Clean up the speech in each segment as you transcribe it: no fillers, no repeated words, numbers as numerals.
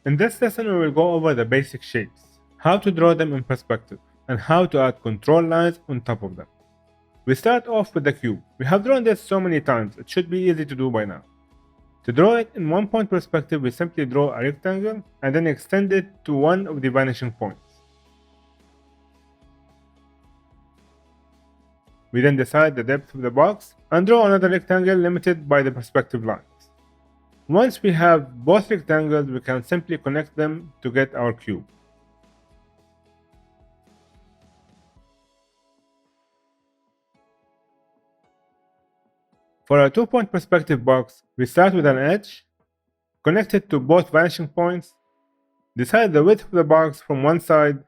In this lesson, we will go over the basic shapes, how to draw them in perspective, and how to add control lines on top of them. We start off with the cube. We have drawn this so many times, it should be easy to do by now. To draw it in one point perspective, we simply draw a rectangle and then extend it to one of the vanishing points. We then decide the depth of the box and draw another rectangle limited by the perspective lines. Once we have both rectangles, we can simply connect them to get our cube. For a 2-point perspective box, we start with an edge, connect it to both vanishing points, decide the width of the box from one side,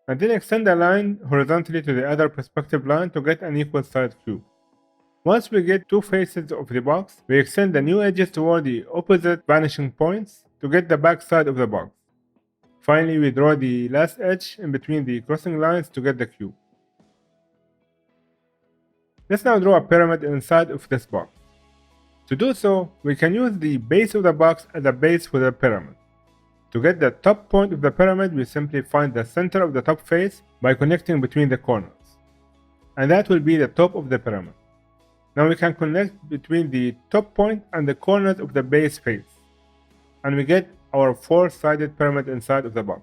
and then extend a line horizontally to the other perspective line to get an equal sized cube. Once we get two faces of the box, we extend the new edges toward the opposite vanishing points to get the back side of the box. Finally, we draw the last edge in between the crossing lines to get the cube. Let's now draw a pyramid inside of this box. To do so, we can use the base of the box as a base for the pyramid. To get the top point of the pyramid, we simply find the center of the top face by connecting between the corners. And that will be the top of the pyramid. Now we can connect between the top point and the corners of the base face. And we get our 4-sided pyramid inside of the box.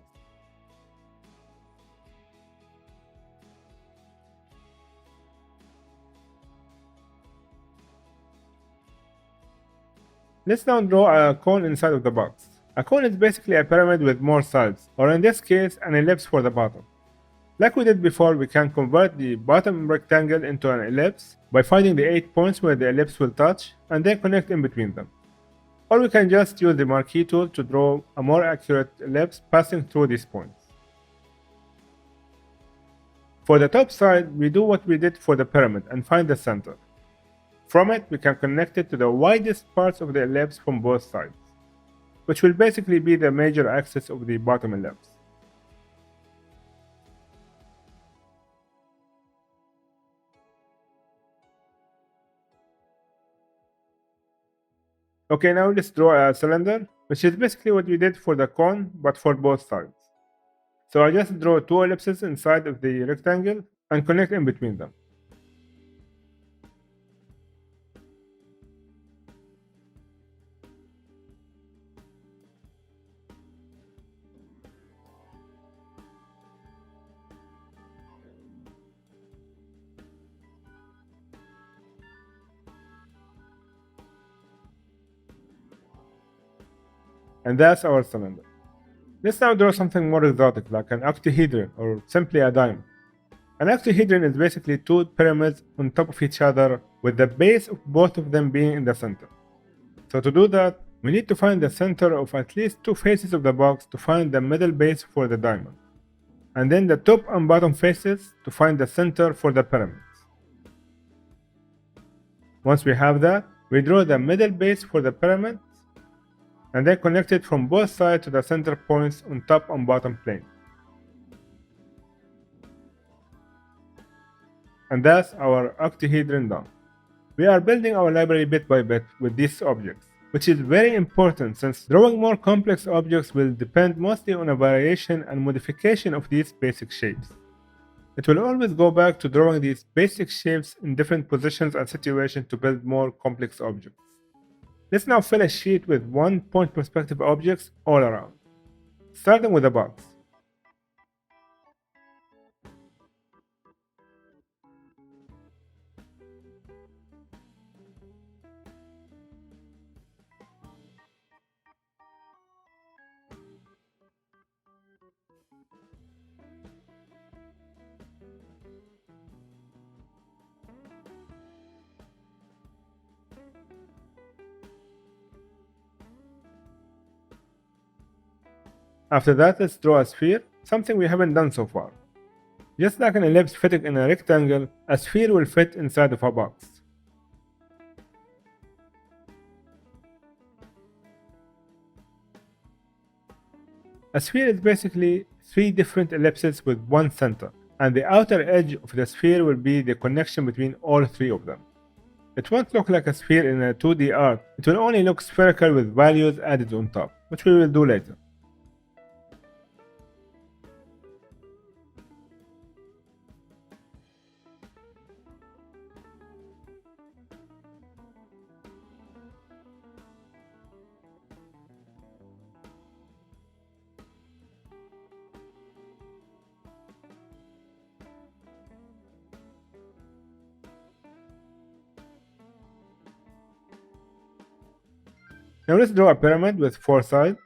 Let's now draw a cone inside of the box. A cone is basically a pyramid with more sides, or in this case, an ellipse for the bottom. Like we did before, we can convert the bottom rectangle into an ellipse by finding the 8 points where the ellipse will touch and then connect in between them. Or we can just use the marquee tool to draw a more accurate ellipse passing through these points. For the top side, we do what we did for the pyramid and find the center. From it, we can connect it to the widest parts of the ellipse from both sides, which will basically be the major axis of the bottom ellipse. Okay, now let's draw a cylinder, which is basically what we did for the cone, but for both sides. So I just draw 2 ellipses inside of the rectangle and connect in between them. And that's our cylinder. Let's now draw something more exotic, like an octahedron or simply a diamond. An octahedron is basically 2 pyramids on top of each other, with the base of both of them being in the center. So to do that, we need to find the center of at least 2 faces of the box to find the middle base for the diamond, and then the top and bottom faces to find the center for the pyramids. Once we have that, we draw the middle base for the pyramid and then connect it from both sides to the center points on top and bottom plane. And that's our octahedron done. We are building our library bit by bit with these objects, which is very important since drawing more complex objects will depend mostly on a variation and modification of these basic shapes. It will always go back to drawing these basic shapes in different positions and situations to build more complex objects. Let's now fill a sheet with 1-point perspective objects all around, starting with a box. After that, let's draw a sphere, something we haven't done so far. Just like an ellipse fitting in a rectangle, a sphere will fit inside of a box. A sphere is basically 3 different ellipses with one center, and the outer edge of the sphere will be the connection between all 3 of them. It won't look like a sphere in a 2D art, it will only look spherical with values added on top, which we will do later. Now let's draw a pyramid with 4 sides.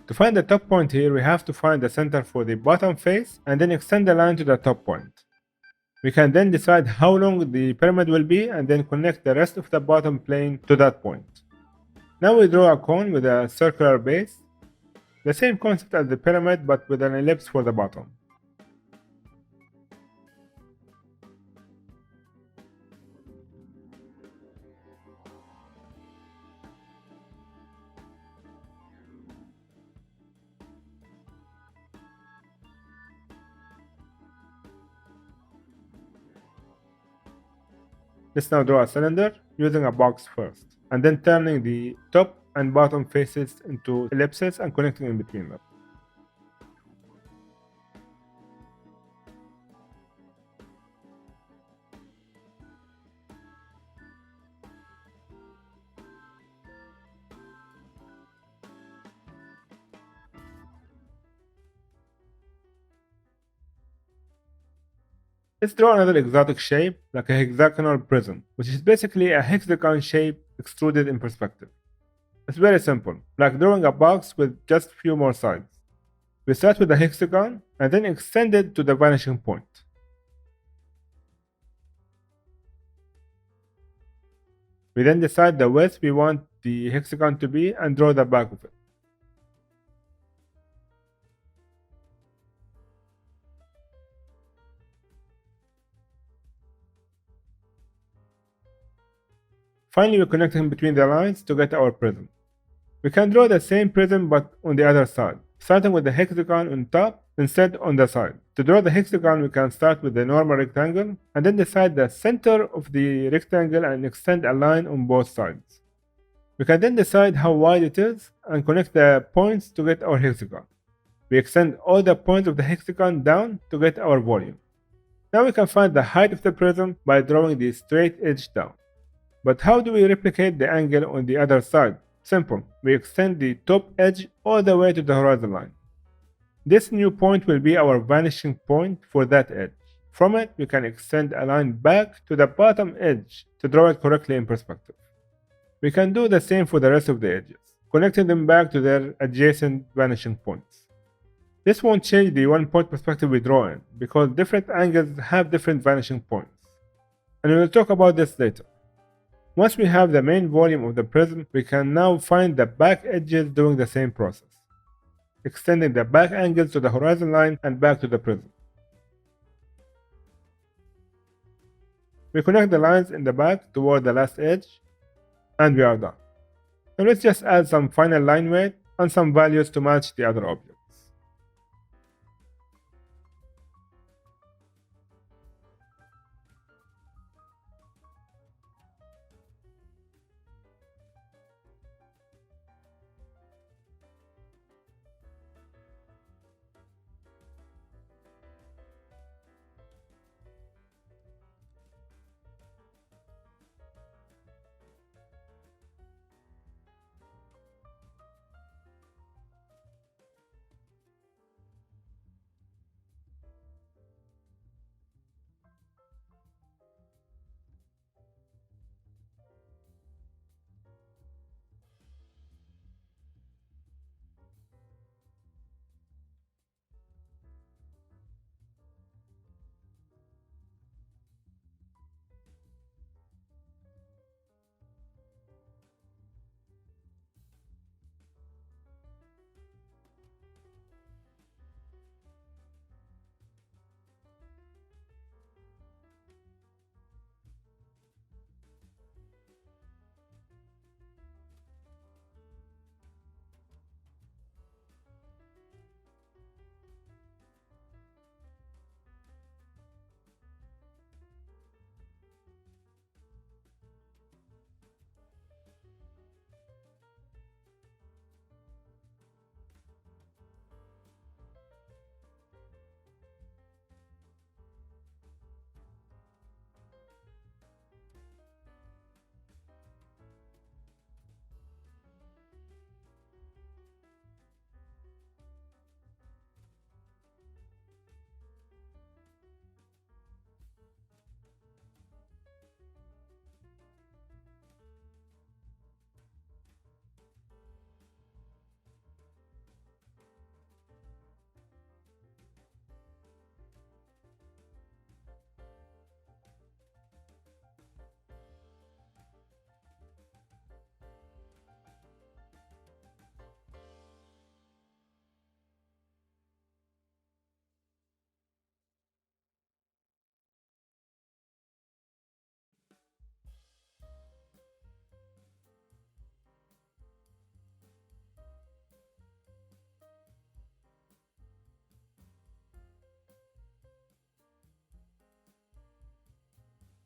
To find the top point here, we have to find the center for the bottom face and then extend the line to the top point. We can then decide how long the pyramid will be and then connect the rest of the bottom plane to that point. Now we draw a cone with a circular base, the same concept as the pyramid but with an ellipse for the bottom. Let's now draw a cylinder using a box first, and then turning the top and bottom faces into ellipses and connecting in between them. Let's draw another exotic shape, like a hexagonal prism, which is basically a hexagon shape extruded in perspective. It's very simple, like drawing a box with just few more sides. We start with a hexagon and then extend it to the vanishing point. We then decide the width we want the hexagon to be and draw the back of it. Finally, we connect in between the lines to get our prism. We can draw the same prism but on the other side, starting with the hexagon on top instead on the side. To draw the hexagon, we can start with the normal rectangle and then decide the center of the rectangle and extend a line on both sides. We can then decide how wide it is and connect the points to get our hexagon. We extend all the points of the hexagon down to get our volume. Now we can find the height of the prism by drawing the straight edge down. But how do we replicate the angle on the other side? Simple, we extend the top edge all the way to the horizon line. This new point will be our vanishing point for that edge. From it, we can extend a line back to the bottom edge to draw it correctly in perspective. We can do the same for the rest of the edges, connecting them back to their adjacent vanishing points. This won't change the one-point perspective we draw in, because different angles have different vanishing points. And we will talk about this later. Once we have the main volume of the prism, we can now find the back edges doing the same process, extending the back angles to the horizon line and back to the prism. We connect the lines in the back toward the last edge, and we are done. Now let's just add some final line weight and some values to match the other objects.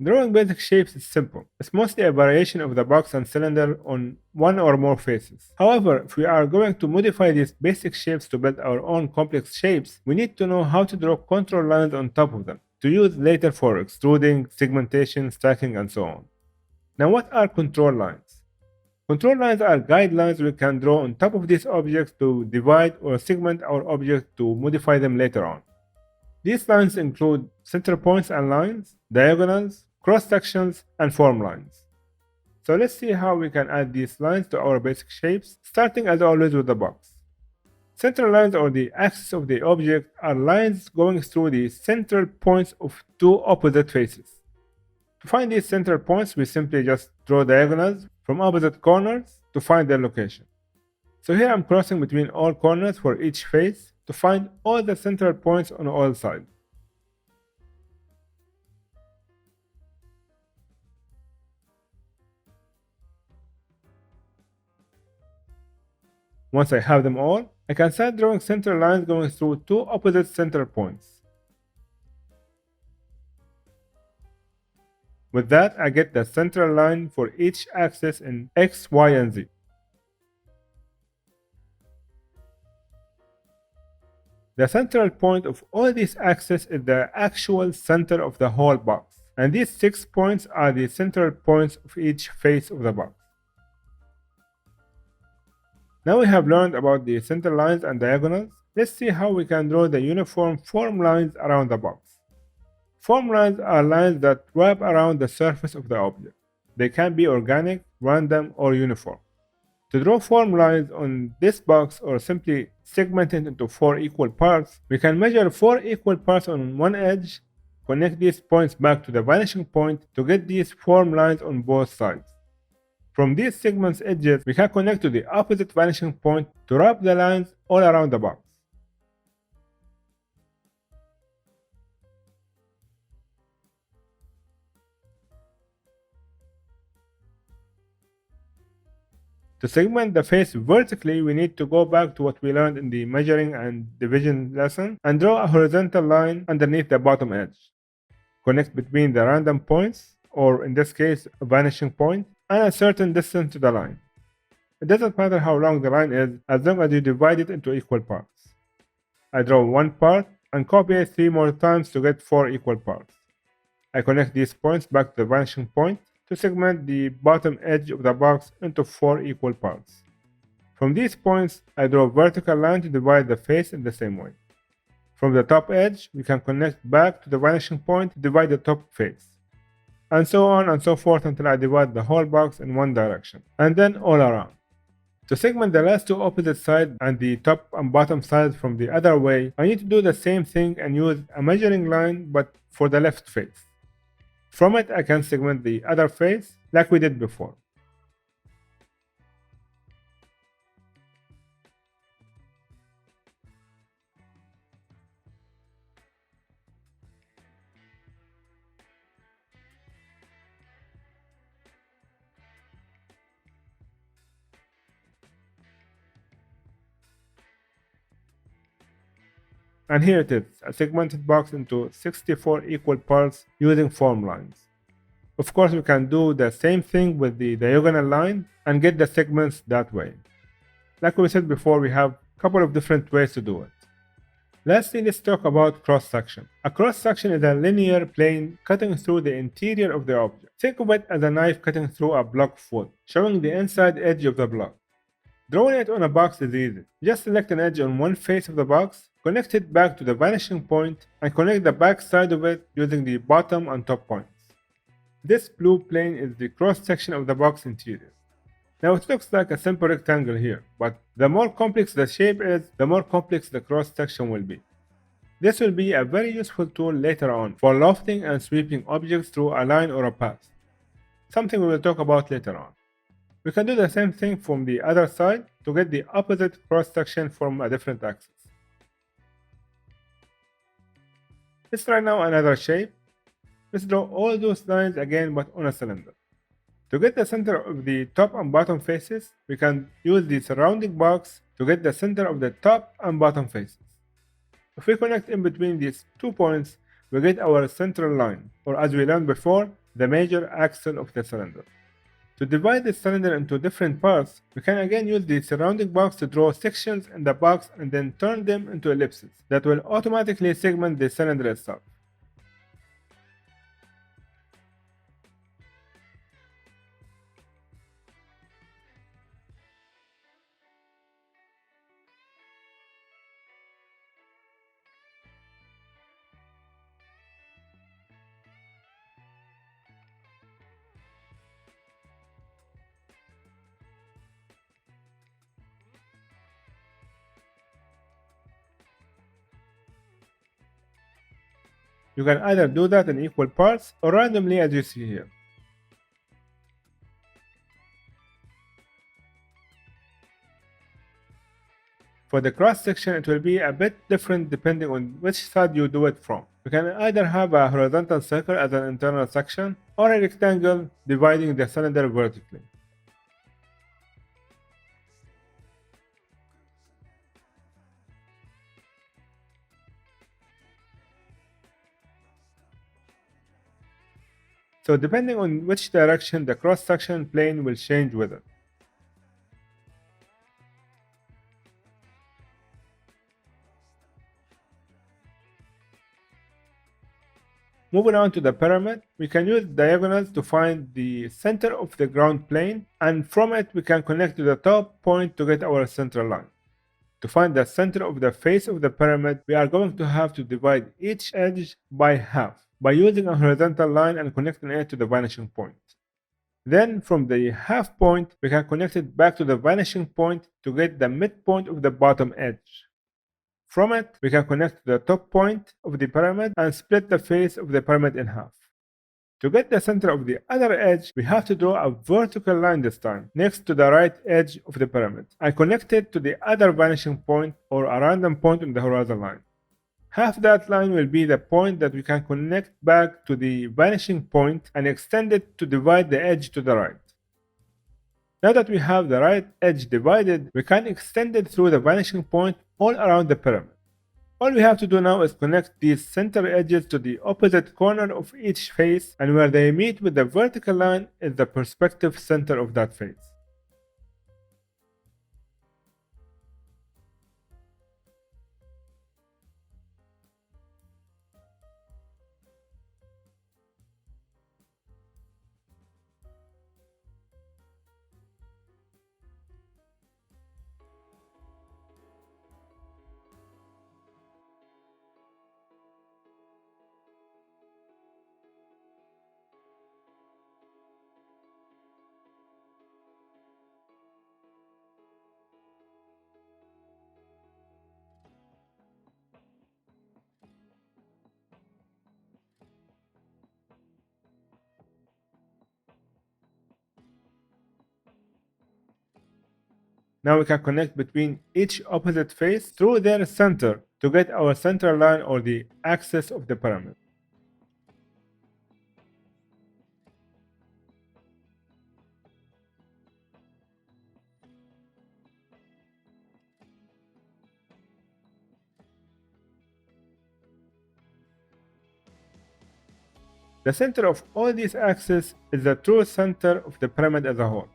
Drawing basic shapes is simple. It's mostly a variation of the box and cylinder on one or more faces. However, if we are going to modify these basic shapes to build our own complex shapes, we need to know how to draw control lines on top of them, to use later for extruding, segmentation, stacking, and so on. Now, what are control lines? Control lines are guidelines we can draw on top of these objects to divide or segment our object to modify them later on. These lines include center points and lines, diagonals, cross sections, and form lines. So let's see how we can add these lines to our basic shapes, starting as always with the box. Center lines, or the axis of the object, are lines going through the central points of two opposite faces. To find these central points, we simply just draw diagonals from opposite corners to find their location. So here I'm crossing between all corners for each face to find all the central points on all sides. Once I have them all, I can start drawing center lines going through two opposite center points. With that, I get the central line for each axis in X, Y, and Z. The central point of all these axes is the actual center of the whole box, and these 6 points are the central points of each face of the box. Now we have learned about the center lines and diagonals. Let's see how we can draw the uniform form lines around the box. Form lines are lines that wrap around the surface of the object. They can be organic, random, or uniform. To draw form lines on this box, or simply segment it into 4 equal parts, we can measure 4 equal parts on one edge, connect these points back to the vanishing point to get these form lines on both sides. From these segments' edges, we can connect to the opposite vanishing point to wrap the lines all around the box. To segment the face vertically, we need to go back to what we learned in the measuring and division lesson and draw a horizontal line underneath the bottom edge. Connect between the random points, or in this case, a vanishing point, and a certain distance to the line. It doesn't matter how long the line is, as long as you divide it into equal parts. I draw one part and copy it 3 more times to get 4 equal parts. I connect these points back to the vanishing point to segment the bottom edge of the box into 4 equal parts. From these points, I draw a vertical line to divide the face in the same way. From the top edge, we can connect back to the vanishing point to divide the top face. And so on and so forth until I divide the whole box in one direction, and then all around. To segment the last 2 opposite sides and the top and bottom sides from the other way, I need to do the same thing and use a measuring line, but for the left face. From it, I can segment the other face like we did before. And here it is, a segmented box into 64 equal parts using form lines. Of course, we can do the same thing with the diagonal line and get the segments that way. Like we said before, we have a couple of different ways to do it. Lastly, let's talk about cross-section. A cross-section is a linear plane cutting through the interior of the object. Think of it as a knife cutting through a block of wood, showing the inside edge of the block. Drawing it on a box is easy. Just select an edge on one face of the box, connect it back to the vanishing point, and connect the back side of it using the bottom and top points. This blue plane is the cross-section of the box interior. Now it looks like a simple rectangle here, but the more complex the shape is, the more complex the cross-section will be. This will be a very useful tool later on for lofting and sweeping objects through a line or a path, something we will talk about later on. We can do the same thing from the other side to get the opposite cross-section from a different axis. Let's try now another shape. Let's draw all those lines again but on a cylinder. To get the center of the top and bottom faces, we can use the surrounding box to get the center of the top and bottom faces. If we connect in between these 2 points, we get our central line, or as we learned before, the major axle of the cylinder. To divide the cylinder into different parts, we can again use the surrounding box to draw sections in the box and then turn them into ellipses that will automatically segment the cylinder itself. You can either do that in equal parts or randomly as you see here. For the cross section, it will be a bit different depending on which side you do it from. You can either have a horizontal circle as an internal section or a rectangle dividing the cylinder vertically. So depending on which direction the cross-section plane will change with it. Moving on to the pyramid, we can use diagonals to find the center of the ground plane, and from it we can connect to the top point to get our center line. To find the center of the face of the pyramid, we are going to have to divide each edge by half by using a horizontal line and connecting it to the vanishing point. Then from the half point, we can connect it back to the vanishing point to get the midpoint of the bottom edge. From it, we can connect to the top point of the pyramid and split the face of the pyramid in half. To get the center of the other edge, we have to draw a vertical line this time, next to the right edge of the pyramid, and connect it to the other vanishing point or a random point on the horizon line. Half that line will be the point that we can connect back to the vanishing point and extend it to divide the edge to the right. Now that we have the right edge divided, we can extend it through the vanishing point all around the pyramid. All we have to do now is connect these center edges to the opposite corner of each face, and where they meet with the vertical line is the perspective center of that face. Now we can connect between each opposite face through their center to get our center line or the axis of the pyramid. The center of all these axes is the true center of the pyramid as a whole.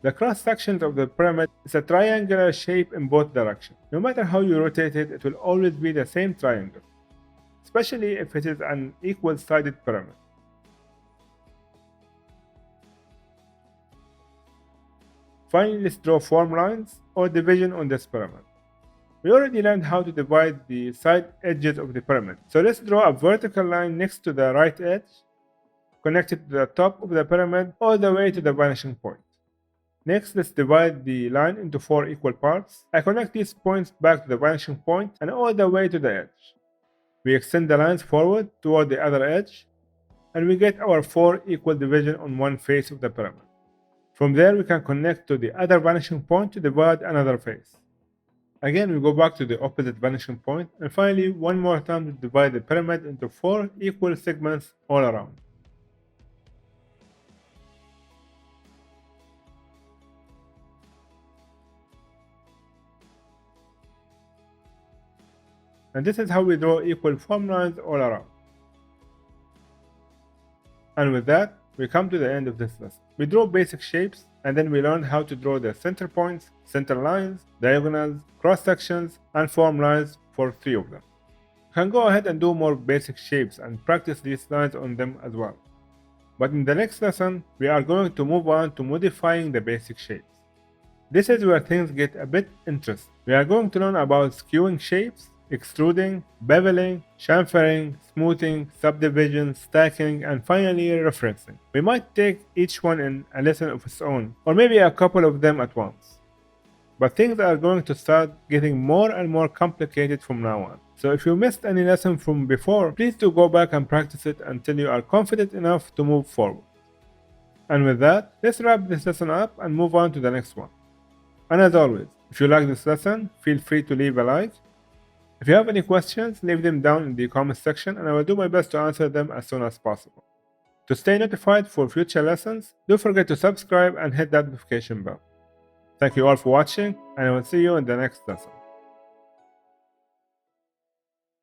The cross sections of the pyramid is a triangular shape in both directions. No matter how you rotate it, it will always be the same triangle, especially if it is an equal-sided pyramid. Finally, let's draw form lines or division on this pyramid. We already learned how to divide the side edges of the pyramid, so let's draw a vertical line next to the right edge, connected to the top of the pyramid all the way to the vanishing point. Next, let's divide the line into 4 equal parts. I connect these points back to the vanishing point and all the way to the edge. We extend the lines forward toward the other edge, and we get our 4 equal division on one face of the pyramid. From there, we can connect to the other vanishing point to divide another face. Again, we go back to the opposite vanishing point, and finally, one more time to divide the pyramid into 4 equal segments all around. And this is how we draw equal form lines all around. And with that, we come to the end of this lesson. We draw basic shapes, and then we learned how to draw the center points, center lines, diagonals, cross sections, and form lines for 3 of them. You can go ahead and do more basic shapes and practice these lines on them as well. But in the next lesson, we are going to move on to modifying the basic shapes. This is where things get a bit interesting. We are going to learn about skewing shapes, extruding, beveling, chamfering, smoothing, subdivision, stacking, and finally referencing. We might take each one in a lesson of its own, or maybe a couple of them at once. But things are going to start getting more and more complicated from now on. So if you missed any lesson from before, please do go back and practice it until you are confident enough to move forward. And with that, let's wrap this lesson up and move on to the next one. And as always, if you like this lesson, feel free to leave a like. If you have any questions, leave them down in the comment section and I will do my best to answer them as soon as possible. To stay notified for future lessons, don't forget to subscribe and hit that notification bell. Thank you all for watching, and I will see you in the next lesson.